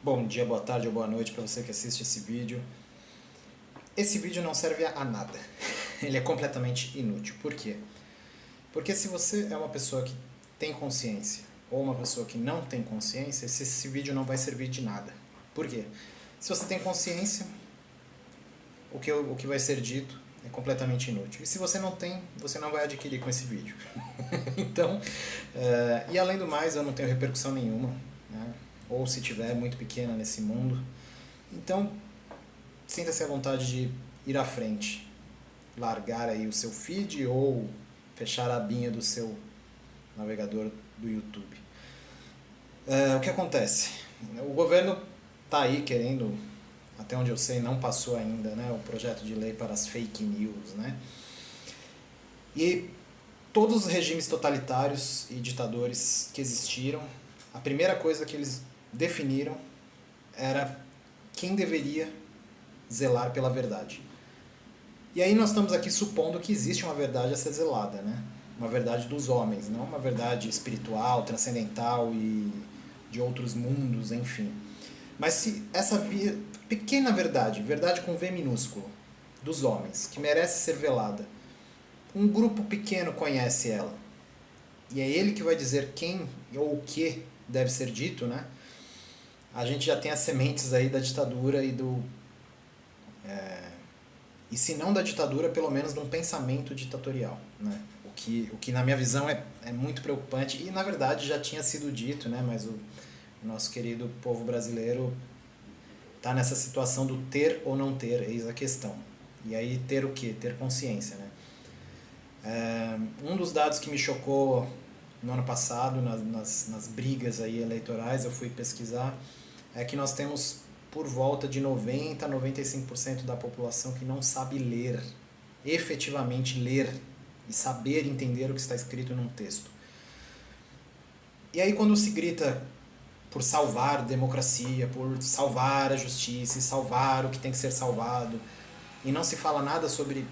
Bom dia, boa tarde ou boa noite para você que assiste esse vídeo. Esse vídeo não serve a nada. Ele é completamente inútil. Por quê? Porque se você é uma pessoa que tem consciência ou uma pessoa que não tem consciência, esse vídeo não vai servir de nada. Por quê? Se você tem consciência, o que vai ser dito é completamente inútil. E se você não tem, você não vai adquirir com esse vídeo. Então, e além do mais, eu não tenho repercussão nenhuma, né? Ou se tiver, muito pequena nesse mundo. Então, sinta-se à vontade de ir à frente, largar aí o seu feed ou fechar a abinha do seu navegador do YouTube. O que acontece? O governo está aí querendo, até onde eu sei, não passou ainda, né, o projeto de lei para as fake news, né? E todos os regimes totalitários e ditadores que existiram, a primeira coisa que eles definiram era quem deveria zelar pela verdade. E aí nós estamos aqui supondo que existe uma verdade a ser zelada, né? Uma verdade dos homens, não uma verdade espiritual, transcendental e de outros mundos, enfim. Mas se essa pequena verdade, verdade com V minúsculo, dos homens, que merece ser velada, um grupo pequeno conhece ela, e é ele que vai dizer quem ou o que deve ser dito, né? A gente já tem as sementes aí da ditadura e do e se não da ditadura, pelo menos de um pensamento ditatorial, né? O que na minha visão é muito preocupante e na verdade já tinha sido dito, né? Mas o nosso querido povo brasileiro está nessa situação do ter ou não ter, eis a questão. E aí ter o quê? Ter consciência, né? Um dos dados que me chocou no ano passado, nas brigas aí eleitorais, eu fui pesquisar, é que nós temos por volta de 90 a 95% da população que não sabe ler, efetivamente ler e saber entender o que está escrito num texto. E aí quando se grita por salvar a democracia, por salvar a justiça e salvar o que tem que ser salvado, e não se fala nada sobre,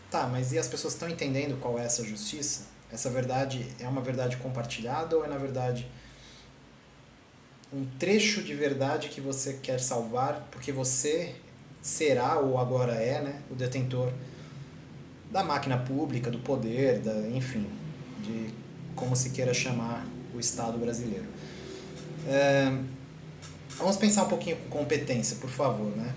tá, mas e as pessoas estão entendendo qual é essa justiça? Essa verdade é uma verdade compartilhada ou é na verdade um trecho de verdade que você quer salvar porque você será ou agora é, né, o detentor da máquina pública, do poder, enfim, de como se queira chamar o Estado brasileiro. Vamos pensar um pouquinho com competência, por favor, né?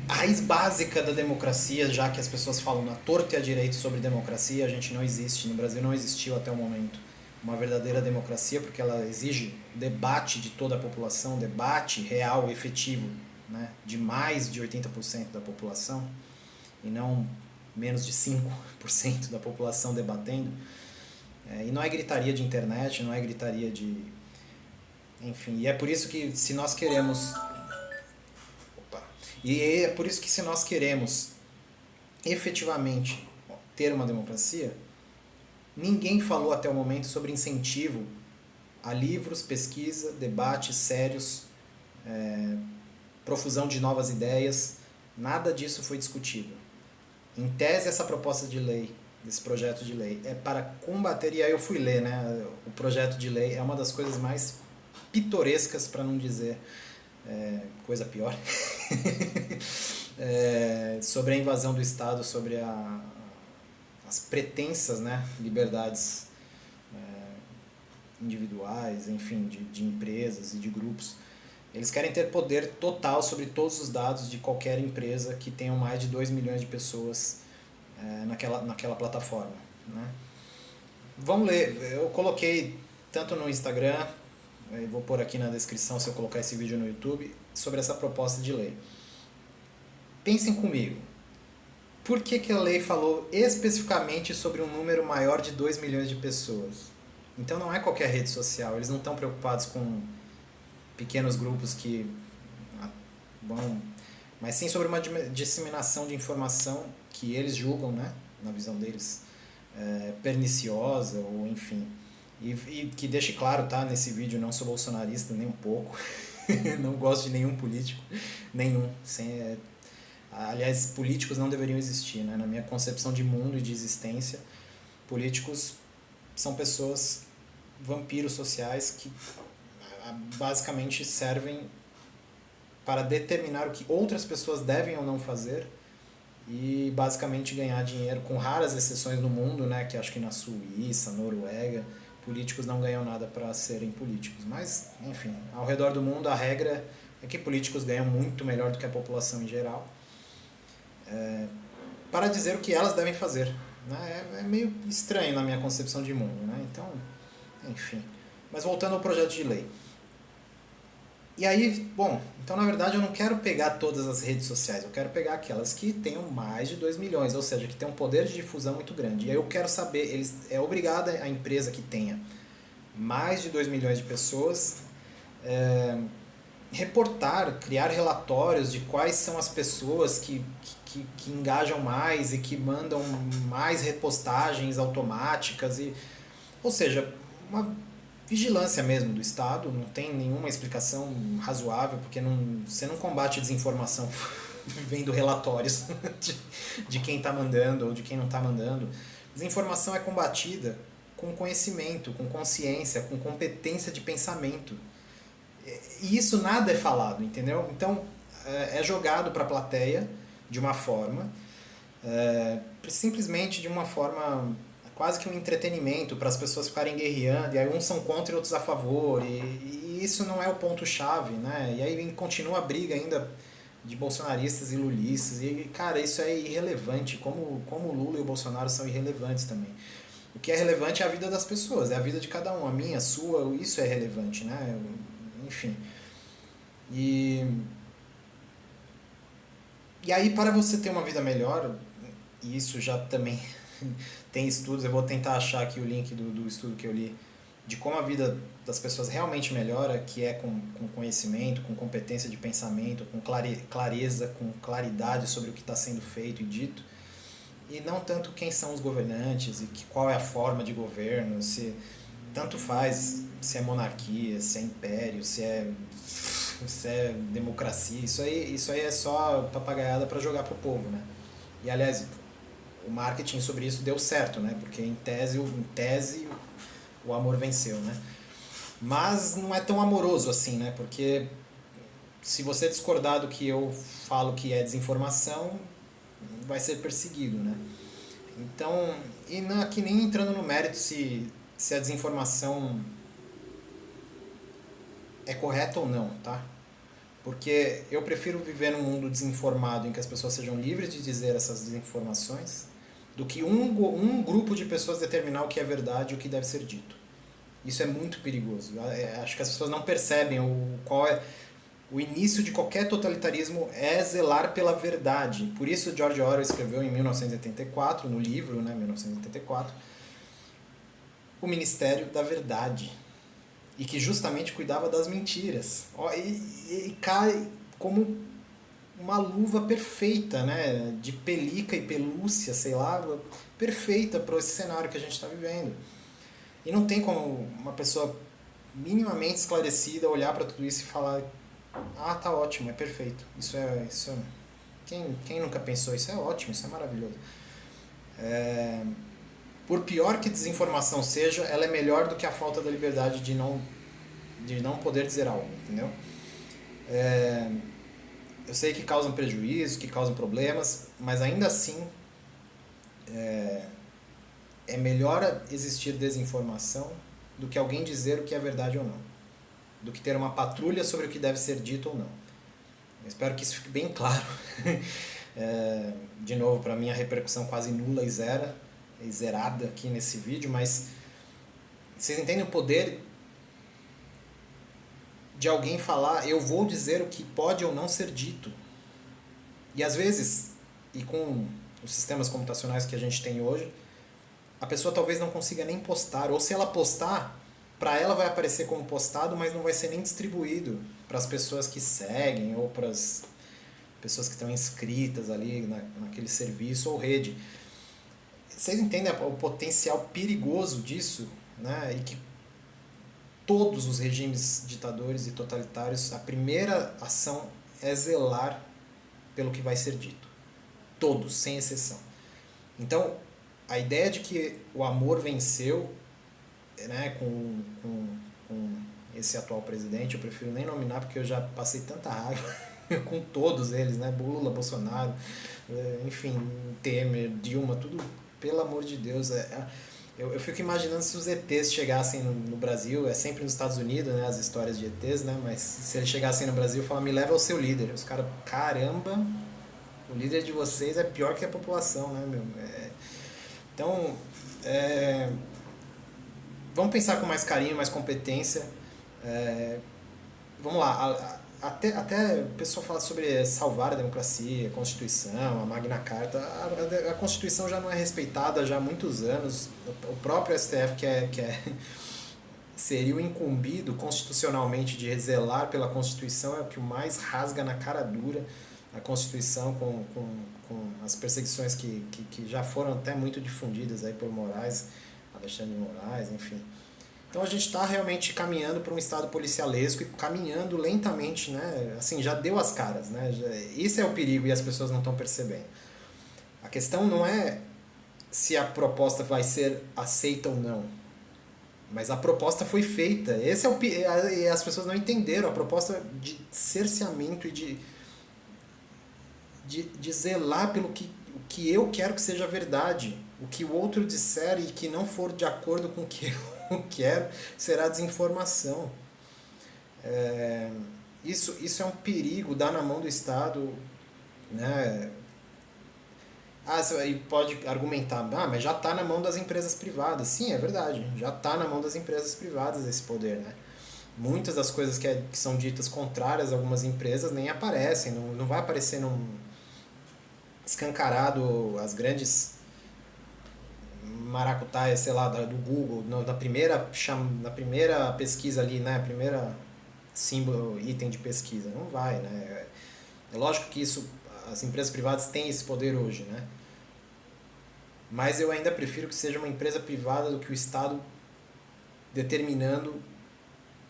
A raiz básica da democracia, já que as pessoas falam na torta e à direita sobre democracia, a gente não existe, no Brasil não existiu até o momento uma verdadeira democracia, porque ela exige debate de toda a população, debate real, efetivo, né, de mais de 80% da população, e não menos de 5% da população debatendo. E não é gritaria de internet, não é gritaria de... Enfim, e é por isso que se nós queremos... Opa. E é por isso que se nós queremos efetivamente ter uma democracia, ninguém falou até o momento sobre incentivo a livros, pesquisa, debates sérios, profusão de novas ideias. Nada disso foi discutido. Em tese, essa proposta de lei, desse projeto de lei, é para combater, e aí eu fui ler, né? O projeto de lei é uma das coisas mais pitorescas, para não dizer coisa pior, sobre a invasão do Estado, sobre as pretensas, né, liberdades individuais, enfim, de empresas e de grupos. Eles querem ter poder total sobre todos os dados de qualquer empresa que tenham mais de 2 milhões de pessoas naquela plataforma, né? Vamos ler, eu coloquei tanto no Instagram, eu vou pôr aqui na descrição se eu colocar esse vídeo no YouTube, sobre essa proposta de lei. Pensem comigo, por que a lei falou especificamente sobre um número maior de 2 milhões de pessoas? Então não é qualquer rede social, eles não estão preocupados com pequenos grupos que vão... Mas sim sobre uma disseminação de informação que eles julgam, né, na visão deles, perniciosa ou enfim. E que deixe claro, tá, nesse vídeo, não sou bolsonarista nem um pouco, não gosto de nenhum político, nenhum. Aliás, políticos não deveriam existir, né? Na minha concepção de mundo e de existência, políticos são pessoas vampiros sociais que basicamente servem para determinar o que outras pessoas devem ou não fazer e basicamente ganhar dinheiro, com raras exceções no mundo, né, que acho que na Suíça, Noruega, políticos não ganham nada para serem políticos. Mas, enfim, ao redor do mundo a regra é que políticos ganham muito melhor do que a população em geral, para dizer o que elas devem fazer. Né? É meio estranho na minha concepção de mundo. Né? Então, enfim. Mas voltando ao projeto de lei. E aí, bom, então na verdade eu não quero pegar todas as redes sociais, eu quero pegar aquelas que tenham mais de 2 milhões, ou seja, que tenham um poder de difusão muito grande. E aí eu quero saber, é obrigada a empresa que tenha mais de 2 milhões de pessoas reportar, criar relatórios de quais são as pessoas que engajam mais e que mandam mais repostagens automáticas, ou seja, uma vigilância mesmo do Estado, não tem nenhuma explicação razoável, porque você não combate desinformação vendo relatórios de quem está mandando ou de quem não está mandando. Desinformação é combatida com conhecimento, com consciência, com competência de pensamento. E isso nada é falado, entendeu? Então é jogado para a plateia de uma forma, simplesmente de uma forma quase que um entretenimento para as pessoas ficarem guerreando, e aí uns são contra e outros a favor, e isso não é o ponto-chave, né? E aí continua a briga ainda de bolsonaristas e lulistas, e cara, isso é irrelevante, como o Lula e o Bolsonaro são irrelevantes também. O que é relevante é a vida das pessoas, é a vida de cada um, a minha, a sua, isso é relevante, né? Enfim. E aí, para você ter uma vida melhor, e isso já também tem estudos, eu vou tentar achar aqui o link do estudo que eu li, de como a vida das pessoas realmente melhora, que é com conhecimento, com competência de pensamento, com clareza, com claridade sobre o que está sendo feito e dito, e não tanto quem são os governantes e qual é a forma de governo, se tanto faz se é monarquia, se é império, se é democracia, isso aí é só papagaiada para jogar pro povo, né? E aliás, o marketing sobre isso deu certo, né? Porque em tese o amor venceu, né? Mas não é tão amoroso assim, né? Porque se você discordar do que eu falo que é desinformação, vai ser perseguido, né? Então, e não, aqui nem entrando no mérito se a desinformação é correta ou não, tá? Porque eu prefiro viver num mundo desinformado em que as pessoas sejam livres de dizer essas desinformações do que um grupo de pessoas determinar o que é verdade e o que deve ser dito. Isso é muito perigoso. Acho que as pessoas não percebem qual é o início de qualquer totalitarismo é zelar pela verdade. Por isso George Orwell escreveu em 1984, no livro, né, 1984, o Ministério da Verdade, e que justamente cuidava das mentiras. E cai como uma luva perfeita, né, de pelica e pelúcia, sei lá, perfeita para esse cenário que a gente está vivendo. E não tem como uma pessoa minimamente esclarecida olhar para tudo isso e falar: ah, tá ótimo, é perfeito. Quem nunca pensou isso é ótimo, isso é maravilhoso. Por pior que desinformação seja, ela é melhor do que a falta da liberdade de não poder dizer algo, entendeu? Eu sei que causam prejuízo, que causam problemas, mas ainda assim é melhor existir desinformação do que alguém dizer o que é verdade ou não, do que ter uma patrulha sobre o que deve ser dito ou não. Eu espero que isso fique bem claro. De novo, para mim a repercussão quase nula e zerada aqui nesse vídeo, mas vocês entendem o poder de alguém falar: eu vou dizer o que pode ou não ser dito. E às vezes, e com os sistemas computacionais que a gente tem hoje, a pessoa talvez não consiga nem postar, ou se ela postar, para ela vai aparecer como postado, mas não vai ser nem distribuído para as pessoas que seguem ou para as pessoas que estão inscritas ali naquele serviço ou rede. Vocês entendem o potencial perigoso disso, né? E que todos os regimes ditadores e totalitários, a primeira ação é zelar pelo que vai ser dito. Todos, sem exceção. Então, a ideia de que o amor venceu, né, com esse atual presidente, eu prefiro nem nominar porque eu já passei tanta raiva com todos eles, né? Lula, Bolsonaro, enfim, Temer, Dilma, tudo, pelo amor de Deus. Eu fico imaginando se os ETs chegassem no Brasil, é sempre nos Estados Unidos, né, as histórias de ETs, né? Mas se eles chegassem no Brasil e falar, me leva ao seu líder. Os caras, caramba, o líder de vocês é pior que a população, né, meu? Então, vamos pensar com mais carinho, mais competência. Vamos lá, até o pessoal fala sobre salvar a democracia, a Constituição, a Magna Carta. A Constituição já não é respeitada já há muitos anos. O próprio STF, seria o incumbido constitucionalmente de zelar pela Constituição, é o que mais rasga na cara dura a Constituição com as perseguições que já foram até muito difundidas aí por Moraes, Alexandre de Moraes, enfim. Então a gente está realmente caminhando para um estado policialesco e caminhando lentamente, né? Assim, já deu as caras, né? Isso é o perigo e as pessoas não estão percebendo. A questão não é se a proposta vai ser aceita ou não, mas a proposta foi feita. Esse é e as pessoas não entenderam a proposta de cerceamento e de zelar pelo o que eu quero que seja verdade. O que o outro disser e que não for de acordo com o que eu quero será desinformação. Isso é um perigo, dá na mão do Estado, né? Você pode argumentar, mas já está na mão das empresas privadas. Sim, é verdade, já está na mão das empresas privadas esse poder, né? Muitas das coisas que são ditas contrárias a algumas empresas nem aparecem, não vai aparecer escancarado as grandes maracutaias, sei lá, do Google, na primeira pesquisa ali, né? Primeira símbolo, item de pesquisa. Não vai, né? É lógico que as empresas privadas têm esse poder hoje, né? Mas eu ainda prefiro que seja uma empresa privada do que o Estado determinando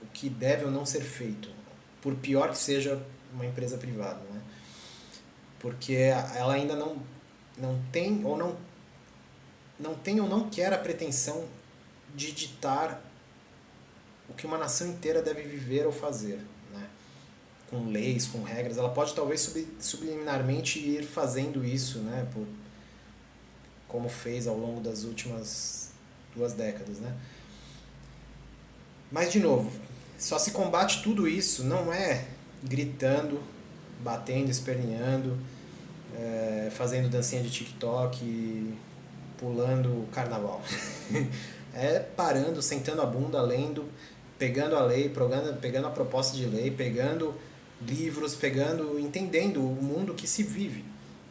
o que deve ou não ser feito, por pior que seja uma empresa privada, né? Porque ela ainda não tem ou não quer a pretensão de ditar o que uma nação inteira deve viver ou fazer, né? Com leis, com regras. Ela pode talvez subliminarmente ir fazendo isso, né? Como fez ao longo das últimas 2 décadas, né? Mas, de novo, só se combate tudo isso não é gritando, batendo, esperneando, fazendo dancinha de TikTok, pulando carnaval. É parando, sentando a bunda, lendo, pegando a lei, pegando a proposta de lei, pegando livros, entendendo o mundo que se vive.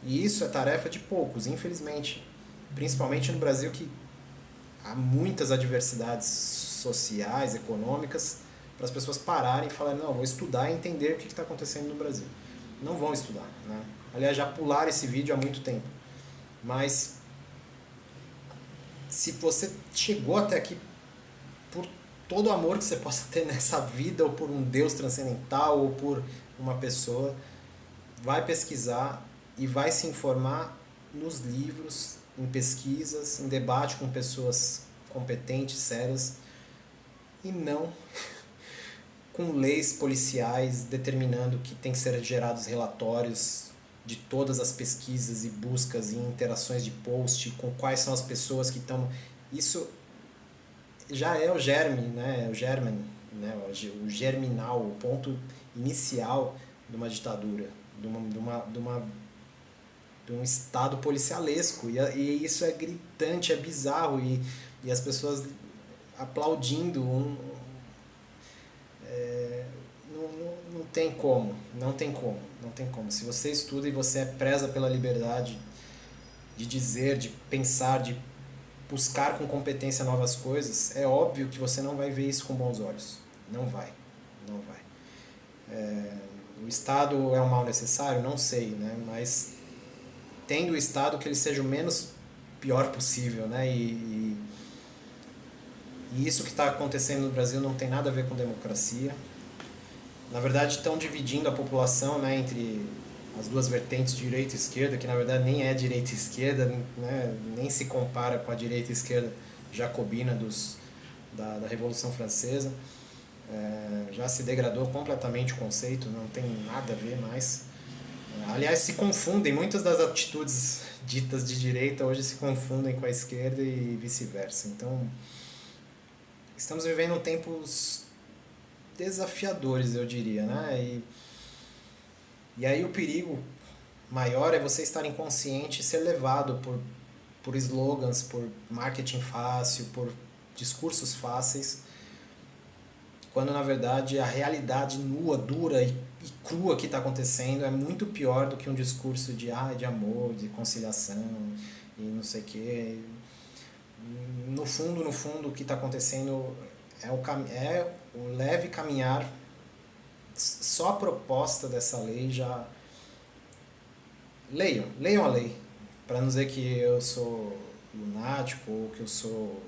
E isso é tarefa de poucos, infelizmente. Principalmente no Brasil, que há muitas adversidades sociais, econômicas, para as pessoas pararem e falarem, não, vou estudar e entender o que está acontecendo no Brasil. Não vão estudar, né? Aliás, já pularam esse vídeo há muito tempo. Mas se você chegou até aqui por todo o amor que você possa ter nessa vida, ou por um Deus transcendental, ou por uma pessoa, vai pesquisar e vai se informar nos livros, em pesquisas, em debate com pessoas competentes, sérias, e não com leis policiais determinando que tem que ser gerados relatórios de todas as pesquisas e buscas e interações de post, com quais são as pessoas que estão... Isso já é o germe, né? O germen, né? O germinal, o ponto inicial de uma ditadura, de um estado policialesco. E isso é gritante, é bizarro, e as pessoas aplaudindo não tem como, não tem como, não tem como. Se você estuda e você preza pela liberdade de dizer, de pensar, de buscar com competência novas coisas, é óbvio que você não vai ver isso com bons olhos. Não vai, não vai. O Estado é um mal necessário? Não sei, né? Mas tendo o Estado, que ele seja o menos pior possível, né? E isso que está acontecendo no Brasil não tem nada a ver com democracia. Na verdade, estão dividindo a população, né, entre as duas vertentes, direita e esquerda, que na verdade nem é direita e esquerda, né, nem se compara com a direita e esquerda jacobina da Revolução Francesa. Já se degradou completamente o conceito, não tem nada a ver mais. Aliás, se confundem, muitas das atitudes ditas de direita hoje se confundem com a esquerda e vice-versa. Então, estamos vivendo tempos desafiadores, eu diria, né? E aí o perigo maior é você estar inconsciente e ser levado por slogans, por marketing fácil, por discursos fáceis, quando na verdade a realidade nua, dura e crua que está acontecendo é muito pior do que um discurso de amor, de conciliação e não sei o quê. No fundo, o que está acontecendo é o leve caminhar. Só a proposta dessa lei já... Leiam a lei, para não dizer que eu sou lunático ou que eu sou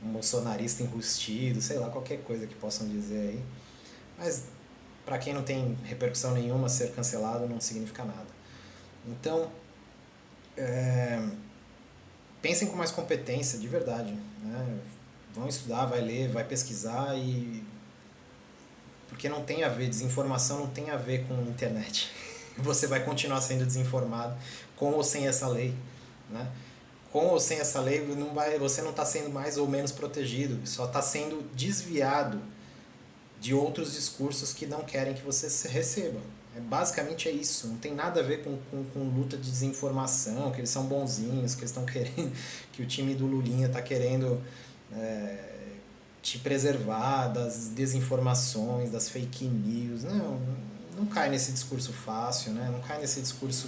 um bolsonarista enrustido, sei lá, qualquer coisa que possam dizer aí. Mas para quem não tem repercussão nenhuma, ser cancelado não significa nada. Então, pensem com mais competência, de verdade, né? Vão estudar, vai ler, vai pesquisar porque não tem a ver, desinformação não tem a ver com internet. Você vai continuar sendo desinformado com ou sem essa lei, né? Com ou sem essa lei, você não está sendo mais ou menos protegido, só está sendo desviado de outros discursos que não querem que você receba. Basicamente é isso, não tem nada a ver com luta de desinformação, que eles são bonzinhos, que eles estão querendo, que o time do Lulinha está querendo te preservar das desinformações, das fake news. Não cai nesse discurso fácil, né? Não cai nesse discurso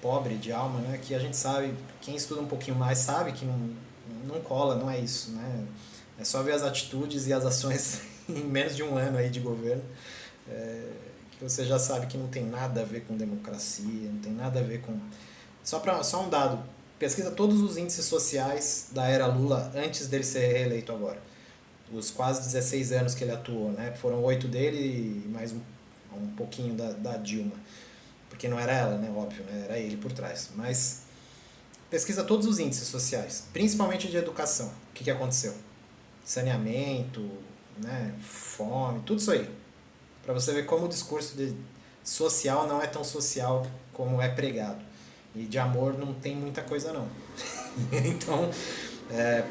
pobre de alma, né? Que a gente sabe, quem estuda um pouquinho mais sabe que não cola, não é isso, né? É só ver as atitudes e as ações em menos de um ano aí de governo, que você já sabe que não tem nada a ver com democracia, não tem nada a ver com... Só um dado, pesquisa todos os índices sociais da era Lula antes dele ser reeleito agora. Os quase 16 anos que ele atuou, né? Foram 8 dele e mais um pouquinho da Dilma. Porque não era ela, né? Óbvio, né? Era ele por trás. Mas pesquisa todos os índices sociais, principalmente de educação. O que aconteceu? Saneamento, né? Fome, tudo isso aí. Para você ver como o discurso social não é tão social como é pregado. E de amor não tem muita coisa não. Então,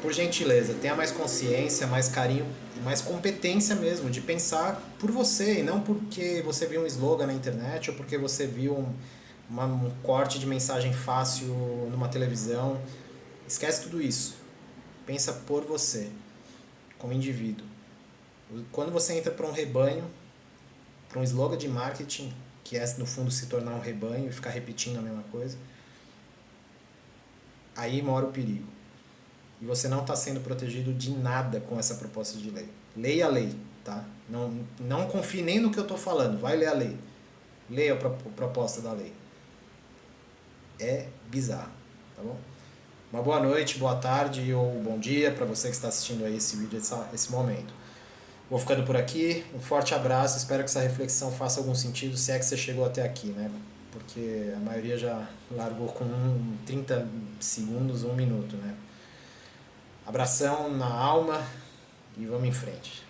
por gentileza, tenha mais consciência, mais carinho, mais competência mesmo de pensar por você e não porque você viu um slogan na internet ou porque você viu um corte de mensagem fácil numa televisão. Esquece tudo isso. Pensa por você, como indivíduo. Quando você entra para um rebanho, para um slogan de marketing, que é no fundo se tornar um rebanho e ficar repetindo a mesma coisa, aí mora o perigo. E você não está sendo protegido de nada com essa proposta de lei. Leia a lei, tá? Não confie nem no que eu estou falando, vai ler a lei. Leia a proposta da lei. É bizarro, tá bom? Uma boa noite, boa tarde ou bom dia para você que está assistindo aí esse vídeo, esse momento. Vou ficando por aqui, um forte abraço, espero que essa reflexão faça algum sentido, se é que você chegou até aqui, né? Porque a maioria já largou com 30 segundos, 1 minuto, né? Abração na alma e vamos em frente.